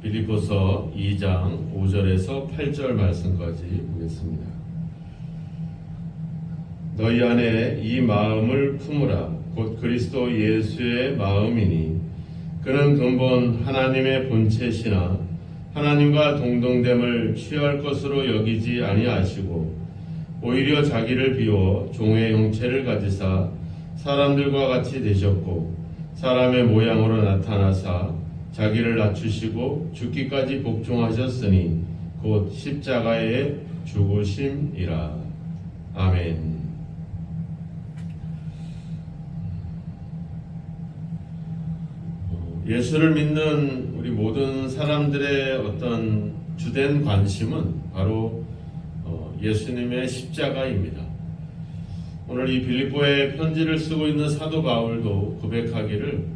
빌립보서 2장 5절에서 8절 말씀까지 보겠습니다. 너희 안에 이 마음을 품으라. 곧 그리스도 예수의 마음이니 그는 근본 하나님의 본체시나 하나님과 동등됨을 취할 것으로 여기지 아니하시고 오히려 자기를 비워 종의 형체를 가지사 사람들과 같이 되셨고 사람의 모양으로 나타나사 자기를 낮추시고 죽기까지 복종하셨으니 곧 십자가의 죽으심이라. 아멘. 예수를 믿는 우리 모든 사람들의 어떤 주된 관심은 바로 예수님의 십자가입니다. 오늘 이 빌립보에 편지를 쓰고 있는 사도 바울도 고백하기를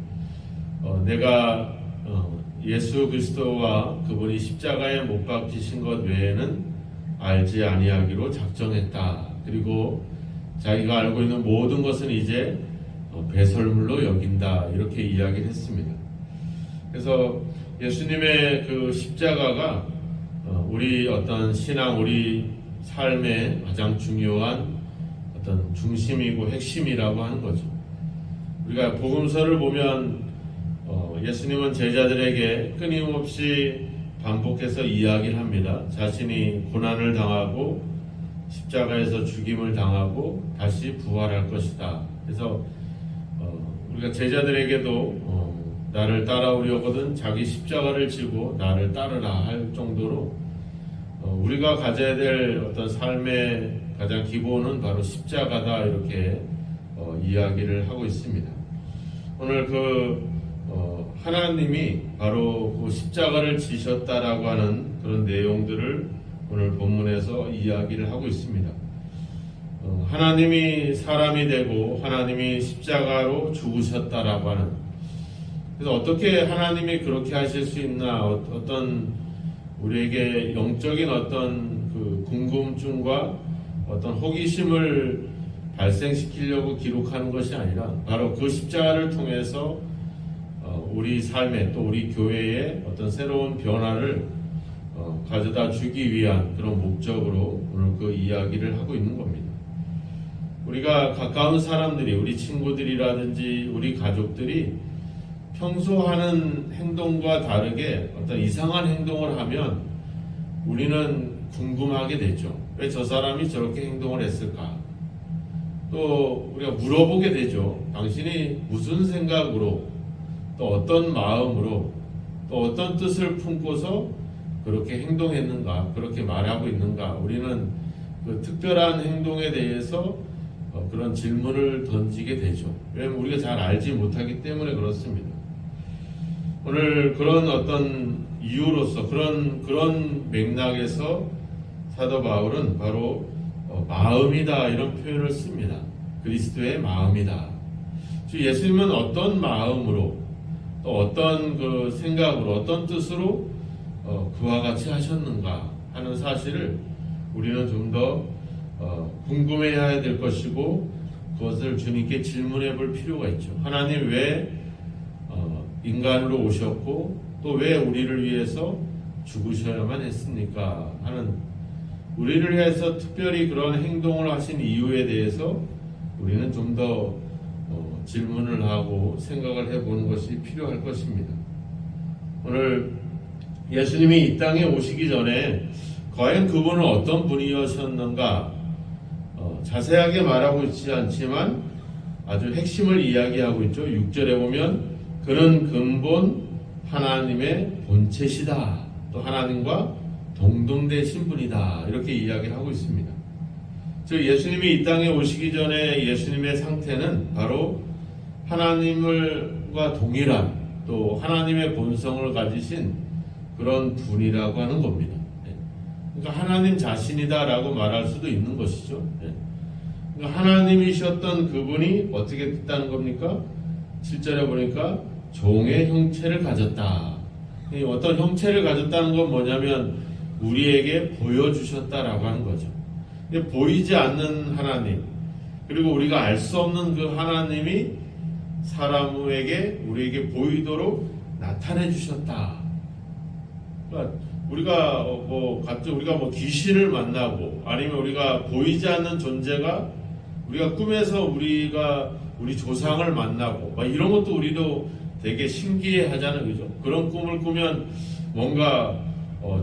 내가 예수 그리스도와 그분이 십자가에 못 박히신 것 외에는 알지 아니하기로 작정했다. 그리고 자기가 알고 있는 모든 것은 이제 배설물로 여긴다. 이렇게 이야기를 했습니다. 그래서 예수님의 그 십자가가 우리 어떤 신앙, 우리 삶의 가장 중요한 어떤 중심이고 핵심이라고 하는 거죠. 우리가 복음서를 보면 예수님은 제자들에게 끊임없이 반복해서 이야기를 합니다. 자신이 고난을 당하고 십자가에서 죽임을 당하고 다시 부활할 것이다. 그래서 우리가 제자들에게도 나를 따라오려거든 자기 십자가를 지고 나를 따르라 할 정도로 우리가 가져야 될 어떤 삶의 가장 기본은 바로 십자가다 이렇게 이야기를 하고 있습니다. 오늘 하나님이 바로 그 십자가를 지셨다라고 하는 그런 내용들을 오늘 본문에서 이야기를 하고 있습니다. 하나님이 사람이 되고 하나님이 십자가로 죽으셨다라고 하는, 그래서 어떻게 하나님이 그렇게 하실 수 있나, 어떤 우리에게 영적인 어떤 그 궁금증과 어떤 호기심을 발생시키려고 기록하는 것이 아니라 바로 그 십자가를 통해서 우리 삶에 또 우리 교회에 어떤 새로운 변화를 가져다 주기 위한 그런 목적으로 오늘 그 이야기를 하고 있는 겁니다. 우리가 가까운 사람들이, 우리 친구들이라든지 우리 가족들이 평소 하는 행동과 다르게 어떤 이상한 행동을 하면 우리는 궁금하게 되죠. 왜 저 사람이 저렇게 행동을 했을까? 또 우리가 물어보게 되죠. 당신이 무슨 생각으로, 또 어떤 마음으로, 또 어떤 뜻을 품고서 그렇게 행동했는가, 그렇게 말하고 있는가? 우리는 그 특별한 행동에 대해서 그런 질문을 던지게 되죠. 왜냐하면 우리가 잘 알지 못하기 때문에 그렇습니다. 오늘 그런 어떤 이유로서 그런 맥락에서 사도 바울은 바로 마음이다 이런 표현을 씁니다. 그리스도의 마음이다. 즉 예수님은 어떤 마음으로 또 어떤 그 생각으로 어떤 뜻으로 그와 같이 하셨는가 하는 사실을 우리는 좀 더 궁금해야 될 것이고 그것을 주님께 질문해 볼 필요가 있죠. 하나님 왜 인간으로 오셨고 또 왜 우리를 위해서 죽으셔야만 했습니까? 하는, 우리를 위해서 특별히 그런 행동을 하신 이유에 대해서 우리는 좀 더 질문을 하고 생각을 해보는 것이 필요할 것입니다. 오늘 예수님이 이 땅에 오시기 전에 과연 그분은 어떤 분이셨는가 자세하게 말하고 있지 않지만 아주 핵심을 이야기하고 있죠. 6절에 보면 그는 근본 하나님의 본체시다. 또 하나님과 동등되신 분이다. 이렇게 이야기를 하고 있습니다. 즉 예수님이 이 땅에 오시기 전에 예수님의 상태는 바로 하나님과 동일한 또 하나님의 본성을 가지신 그런 분이라고 하는 겁니다. 그러니까 하나님 자신이다라고 말할 수도 있는 것이죠. 그러니까 하나님이셨던 그분이 어떻게 됐다는 겁니까? 7절에 보니까 종의 형체를 가졌다. 어떤 형체를 가졌다는 건 뭐냐면 우리에게 보여주셨다라고 하는 거죠. 보이지 않는 하나님, 그리고 우리가 알 수 없는 그 하나님이 사람에게 우리에게 보이도록 나타내 주셨다. 그러니까 우리가 갑자기 우리가 귀신을 만나고 아니면 우리가 보이지 않는 존재가 우리가 꿈에서 우리 조상을 만나고 막 이런 것도 우리도 되게 신기해 하잖아요. 그죠? 그런 꿈을 꾸면 뭔가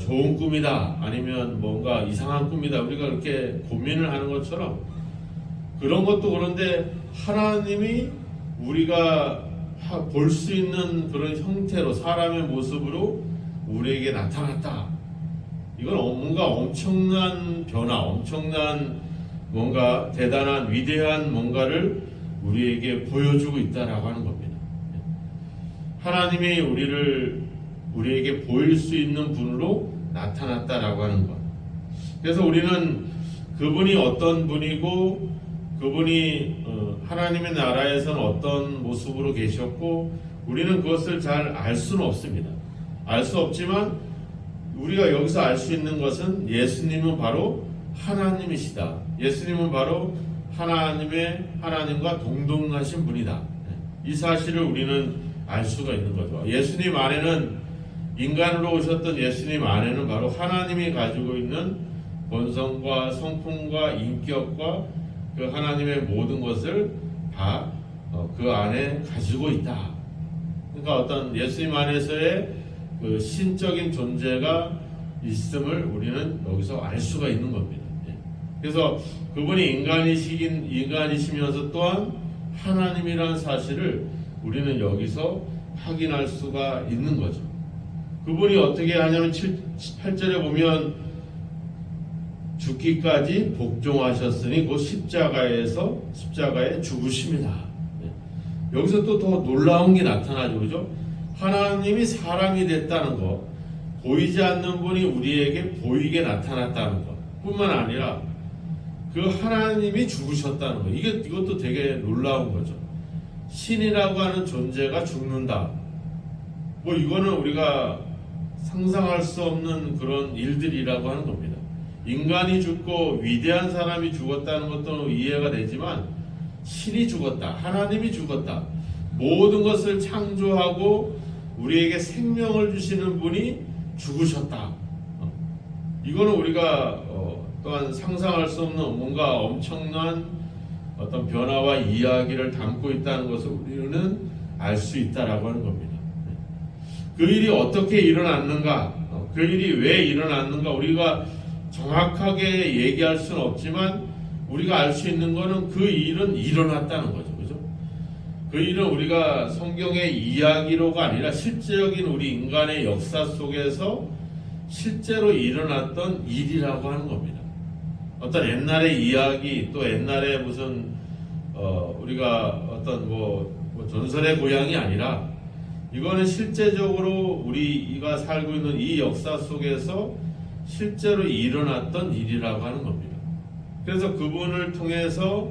좋은 꿈이다 아니면 뭔가 이상한 꿈이다 우리가 그렇게 고민을 하는 것처럼 그런 것도 그런데 하나님이 우리가 볼 수 있는 그런 형태로 사람의 모습으로 우리에게 나타났다. 이건 뭔가 엄청난 변화, 엄청난 뭔가 대단한 위대한 뭔가를 우리에게 보여주고 있다라고 하는 겁니다. 하나님이 우리에게 보일 수 있는 분으로 나타났다라고 하는 것. 그래서 우리는 그분이 어떤 분이고 그분이 하나님의 나라에서는 어떤 모습으로 계셨고 우리는 그것을 잘 알 수는 없습니다. 알 수 없지만 우리가 여기서 알 수 있는 것은 예수님은 바로 하나님이시다. 예수님은 바로 하나님과 동등하신 분이다. 이 사실을 우리는 알 수가 있는 거죠. 예수님 안에는 인간으로 오셨던 예수님 안에는 바로 하나님이 가지고 있는 본성과 성품과 인격과 그 하나님의 모든 것을 다 그 안에 가지고 있다. 그러니까 어떤 예수님 안에서의 그 신적인 존재가 있음을 우리는 여기서 알 수가 있는 겁니다. 그래서 그분이 인간이시면서 또한 하나님이라는 사실을 우리는 여기서 확인할 수가 있는 거죠. 그분이 어떻게 하냐면 8절에 보면 죽기까지 복종하셨으니 그 십자가에 죽으심이다. 여기서 또 더 놀라운 게 나타나죠. 그죠? 하나님이 사람이 됐다는 것, 보이지 않는 분이 우리에게 보이게 나타났다는 것 뿐만 아니라 그 하나님이 죽으셨다는 것. 이것도 되게 놀라운 거죠. 신이라고 하는 존재가 죽는다. 이거는 우리가 상상할 수 없는 그런 일들이라고 하는 겁니다. 인간이 죽고 위대한 사람이 죽었다는 것도 이해가 되지만 신이 죽었다. 하나님이 죽었다. 모든 것을 창조하고 우리에게 생명을 주시는 분이 죽으셨다. 이거는 우리가 또한 상상할 수 없는 뭔가 엄청난 어떤 변화와 이야기를 담고 있다는 것을 우리는 알 수 있다라고 하는 겁니다. 그 일이 어떻게 일어났는가, 그 일이 왜 일어났는가 우리가 정확하게 얘기할 수는 없지만 우리가 알 수 있는 것은 그 일은 일어났다는 거죠. 그죠? 그 일은 우리가 성경의 이야기로가 아니라 실제적인 우리 인간의 역사 속에서 실제로 일어났던 일이라고 하는 겁니다. 어떤 옛날의 이야기 또 옛날에 무슨 우리가 어떤 전설의 고향이 아니라 이거는 실제적으로 우리가 살고 있는 이 역사 속에서 실제로 일어났던 일이라고 하는 겁니다. 그래서 그분을 통해서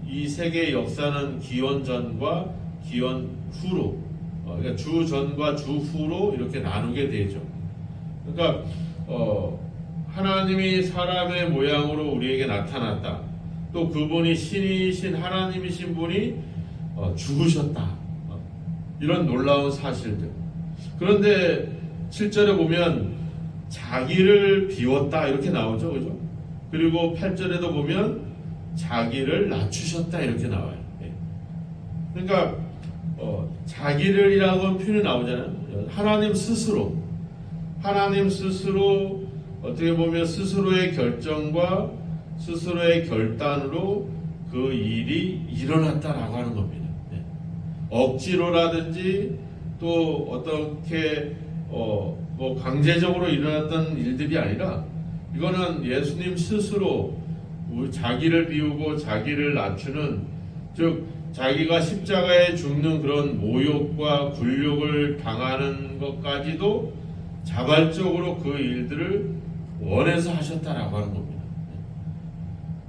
이 세계의 역사는 기원 전과 기원 후로 그러니까 주 전과 주 후로 이렇게 나누게 되죠. 그러니까 하나님이 사람의 모양으로 우리에게 나타났다. 또 그분이 신이신 하나님이신 분이 죽으셨다. 이런 놀라운 사실들. 그런데 7절에 보면 자기를 비웠다 이렇게 나오죠. 그죠? 그리고 8절에도 보면 자기를 낮추셨다 이렇게 나와요. 그러니까 자기를이라고 하는 표현이 나오잖아요. 하나님 스스로 어떻게 보면 스스로의 결정과 스스로의 결단으로 그 일이 일어났다라고 하는 겁니다. 억지로라든지 또 어떻게 강제적으로 일어났던 일들이 아니라 이거는 예수님 스스로 자기를 비우고 자기를 낮추는, 즉 자기가 십자가에 죽는 그런 모욕과 굴욕을 당하는 것까지도 자발적으로 그 일들을 원해서 하셨다라고 하는 겁니다.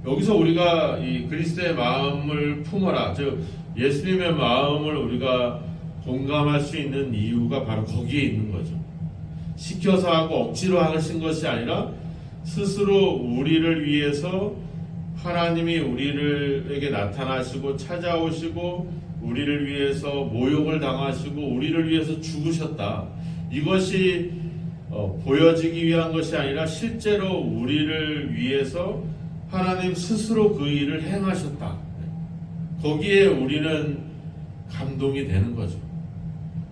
여기서 우리가 이 그리스도의 마음을 품어라, 즉 예수님의 마음을 우리가 공감할 수 있는 이유가 바로 거기에 있는 거죠. 시켜서 하고 억지로 하신 것이 아니라 스스로 우리를 위해서 하나님이 우리에게 나타나시고 찾아오시고 우리를 위해서 모욕을 당하시고 우리를 위해서 죽으셨다. 이것이 보여지기 위한 것이 아니라 실제로 우리를 위해서 하나님 스스로 그 일을 행하셨다. 거기에 우리는 감동이 되는 거죠.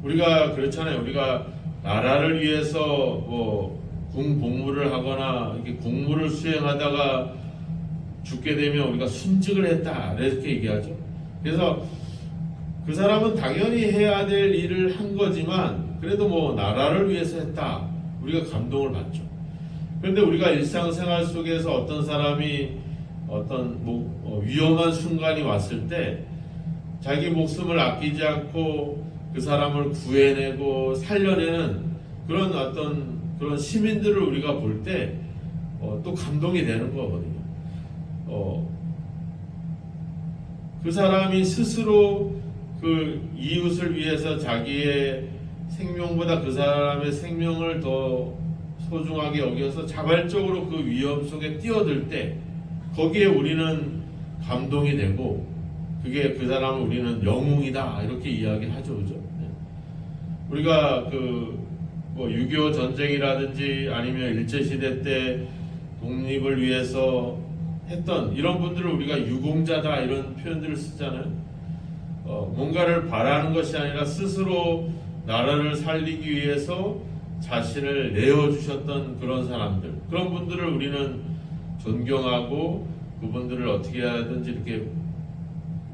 우리가 그렇잖아요. 우리가 나라를 위해서 군복무를 하거나 이렇게 공무를 수행하다가 죽게 되면 우리가 순직을 했다 이렇게 얘기하죠. 그래서 그 사람은 당연히 해야 될 일을 한 거지만 그래도 나라를 위해서 했다. 우리가 감동을 받죠. 그런데 우리가 일상생활 속에서 어떤 사람이 어떤 위험한 순간이 왔을 때 자기 목숨을 아끼지 않고 그 사람을 구해내고 살려내는 그런 그런 시민들을 우리가 볼 때 또 감동이 되는 거거든요. 그 사람이 스스로 그 이웃을 위해서 자기의 생명보다 그 사람의 생명을 더 소중하게 여겨서 자발적으로 그 위험 속에 뛰어들 때 거기에 우리는 감동이 되고 그게 그 사람을 우리는 영웅이다 이렇게 이야기하죠, 그죠? 우리가 6.25 전쟁이라든지 아니면 일제시대 때 독립을 위해서 했던 이런 분들을 우리가 유공자다 이런 표현들을 쓰잖아요. 뭔가를 바라는 것이 아니라 스스로 나라를 살리기 위해서 자신을 내어주셨던 그런 사람들, 그런 분들을 우리는 존경하고 그분들을 어떻게 하든지 이렇게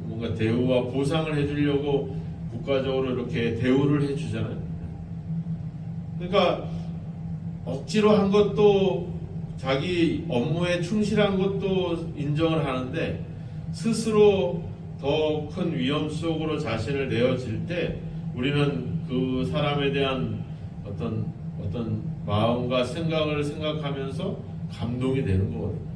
뭔가 대우와 보상을 해주려고 국가적으로 이렇게 대우를 해주잖아요. 그러니까 억지로 한 것도 자기 업무에 충실한 것도 인정을 하는데 스스로 더 큰 위험 속으로 자신을 내어질 때 우리는 그 사람에 대한 어떤 마음과 생각을 생각하면서 감동이 되는 거거든요.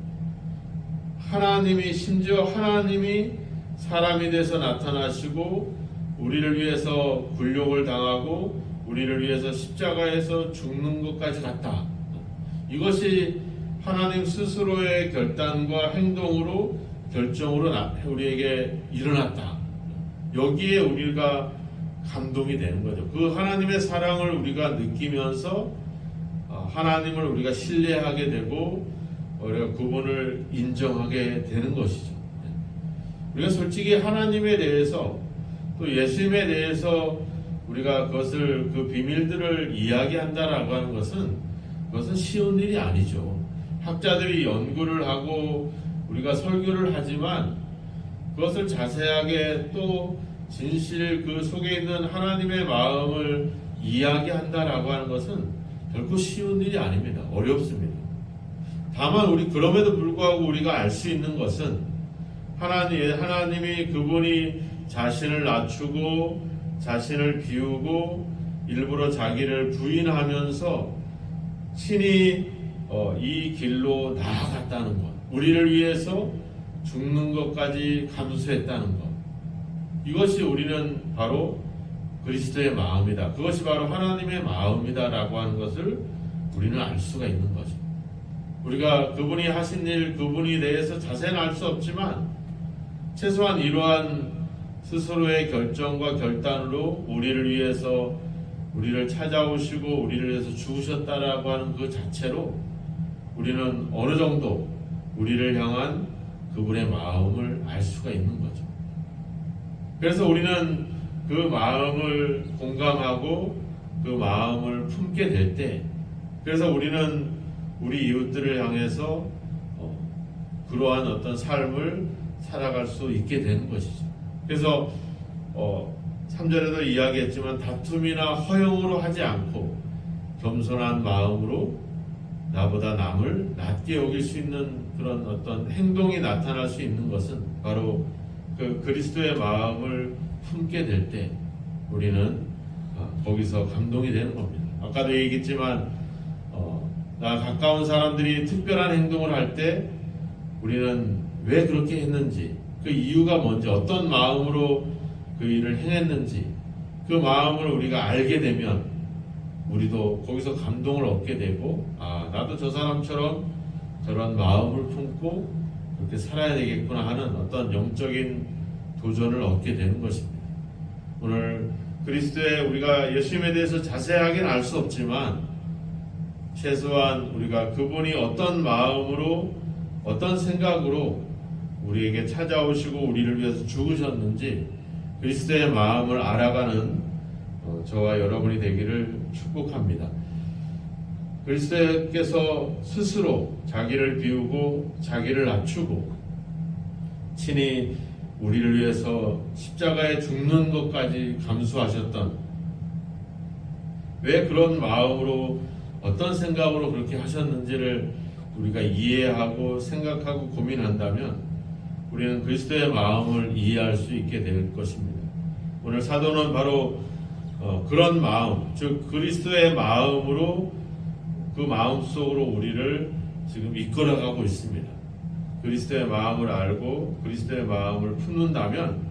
심지어 하나님이 사람이 돼서 나타나시고 우리를 위해서 굴욕을 당하고 우리를 위해서 십자가에서 죽는 것까지 갔다. 이것이 하나님 스스로의 결단과 행동으로 결정으로 우리에게 일어났다. 여기에 우리가 감동이 되는 거죠. 그 하나님의 사랑을 우리가 느끼면서 하나님을 우리가 신뢰하게 되고 우리가 그분을 인정하게 되는 것이죠. 우리가 솔직히 하나님에 대해서 또 예수님에 대해서 우리가 그 비밀들을 이야기한다라고 하는 그것은 쉬운 일이 아니죠. 학자들이 연구를 하고 우리가 설교를 하지만 그것을 자세하게 또 진실 그 속에 있는 하나님의 마음을 이야기한다라고 하는 것은 결코 쉬운 일이 아닙니다. 어렵습니다. 다만 그럼에도 불구하고 우리가 알 수 있는 것은 하나님이 그분이 자신을 낮추고 자신을 비우고 일부러 자기를 부인하면서 친히 이 길로 나아갔다는 것, 우리를 위해서 죽는 것까지 감수했다는 것, 이것이 우리는 바로 그리스도의 마음이다. 그것이 바로 하나님의 마음이다라고 하는 것을 우리는 알 수가 있는 거죠. 우리가 그분이 하신 일, 그분에 대해서 자세히 알 수 없지만 최소한 이러한 스스로의 결정과 결단으로 우리를 위해서 우리를 찾아오시고 우리를 위해서 죽으셨다라고 하는 그 자체로 우리는 어느 정도 우리를 향한 그분의 마음을 알 수가 있는 거죠. 그래서 우리는 그 마음을 공감하고 그 마음을 품게 될 때, 그래서 우리는 우리 이웃들을 향해서 그러한 어떤 삶을 살아갈 수 있게 되는 것이죠. 그래서 3절에도 이야기했지만 다툼이나 허영으로 하지 않고 겸손한 마음으로 나보다 남을 낮게 여길 수 있는 그런 어떤 행동이 나타날 수 있는 것은 바로 그 그리스도의 마음을 품게 될 때 우리는 거기서 감동이 되는 겁니다. 아까도 얘기했지만 나 가까운 사람들이 특별한 행동을 할 때 우리는 왜 그렇게 했는지, 그 이유가 뭔지, 어떤 마음으로 그 일을 행했는지 그 마음을 우리가 알게 되면 우리도 거기서 감동을 얻게 되고 나도 저 사람처럼 저런 마음을 품고 그렇게 살아야 되겠구나 하는 어떤 영적인 도전을 얻게 되는 것입니다. 오늘 그리스도의 우리가 예수님에 대해서 자세하게는 알 수 없지만 최소한 우리가 그분이 어떤 마음으로 어떤 생각으로 우리에게 찾아오시고 우리를 위해서 죽으셨는지 그리스도의 마음을 알아가는 저와 여러분이 되기를 축복합니다. 그리스도께서 스스로 자기를 비우고 자기를 낮추고 친히 우리를 위해서 십자가에 죽는 것까지 감수하셨던, 왜 그런 마음으로 어떤 생각으로 그렇게 하셨는지를 우리가 이해하고 생각하고 고민한다면 우리는 그리스도의 마음을 이해할 수 있게 될 것입니다. 오늘 사도는 바로 그런 마음, 즉 그리스도의 마음으로 그 마음 속으로 우리를 지금 이끌어가고 있습니다. 그리스도의 마음을 알고 그리스도의 마음을 품는다면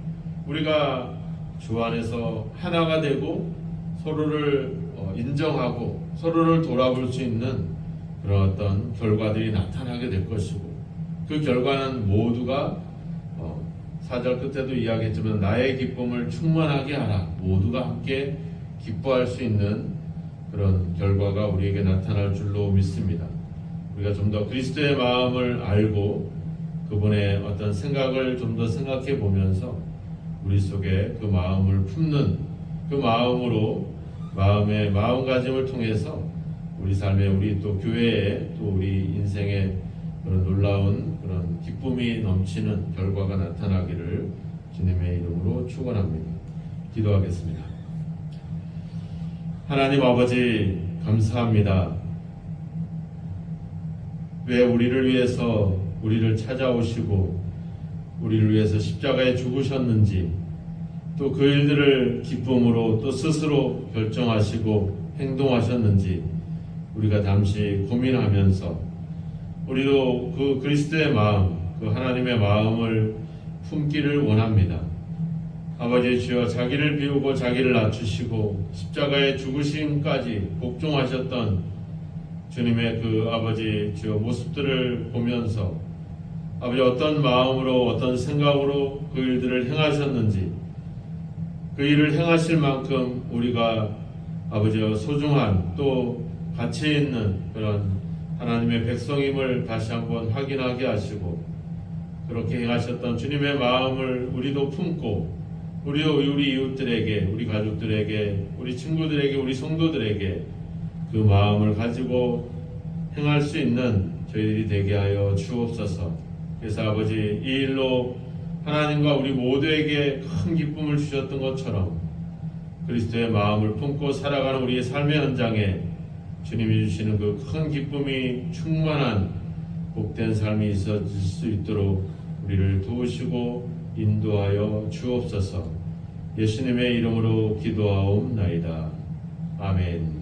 우리가 주 안에서 하나가 되고 서로를 인정하고 서로를 돌아볼 수 있는 그런 어떤 결과들이 나타나게 될 것이고, 그 결과는 모두가 4절 끝에도 이야기했지만 나의 기쁨을 충만하게 하라, 모두가 함께 기뻐할 수 있는 그런 결과가 우리에게 나타날 줄로 믿습니다. 우리가 좀 더 그리스도의 마음을 알고 그분의 어떤 생각을 좀 더 생각해 보면서 우리 속에 그 마음을 품는, 그 마음으로 마음의 마음가짐을 통해서 우리 삶에, 우리 또 교회에, 또 우리 인생에 그런 놀라운 그런 기쁨이 넘치는 결과가 나타나기를 주님의 이름으로 축원합니다. 기도하겠습니다. 하나님 아버지, 감사합니다. 왜 우리를 위해서 우리를 찾아오시고 우리를 위해서 십자가에 죽으셨는지, 또 그 일들을 기쁨으로 또 스스로 결정하시고 행동하셨는지 우리가 잠시 고민하면서 우리도 그 그리스도의 마음, 그 하나님의 마음을 품기를 원합니다. 아버지 주여, 자기를 비우고 자기를 낮추시고 십자가의 죽으심까지 복종하셨던 주님의 그 아버지 주여 모습들을 보면서 아버지 어떤 마음으로 어떤 생각으로 그 일들을 행하셨는지, 그 일을 행하실 만큼 우리가 아버지여 소중한 또 가치 있는 그런 하나님의 백성임을 다시 한번 확인하게 하시고, 그렇게 행하셨던 주님의 마음을 우리도 품고 우리도 우리 이웃들에게, 우리 가족들에게, 우리 친구들에게, 우리 성도들에게 그 마음을 가지고 행할 수 있는 저희들이 되게 하여 주옵소서. 그래서 아버지, 이 일로 하나님과 우리 모두에게 큰 기쁨을 주셨던 것처럼 그리스도의 마음을 품고 살아가는 우리의 삶의 현장에 주님이 주시는 그 큰 기쁨이 충만한 복된 삶이 있어질 수 있도록 우리를 도우시고 인도하여 주옵소서. 예수님의 이름으로 기도하옵나이다. 아멘.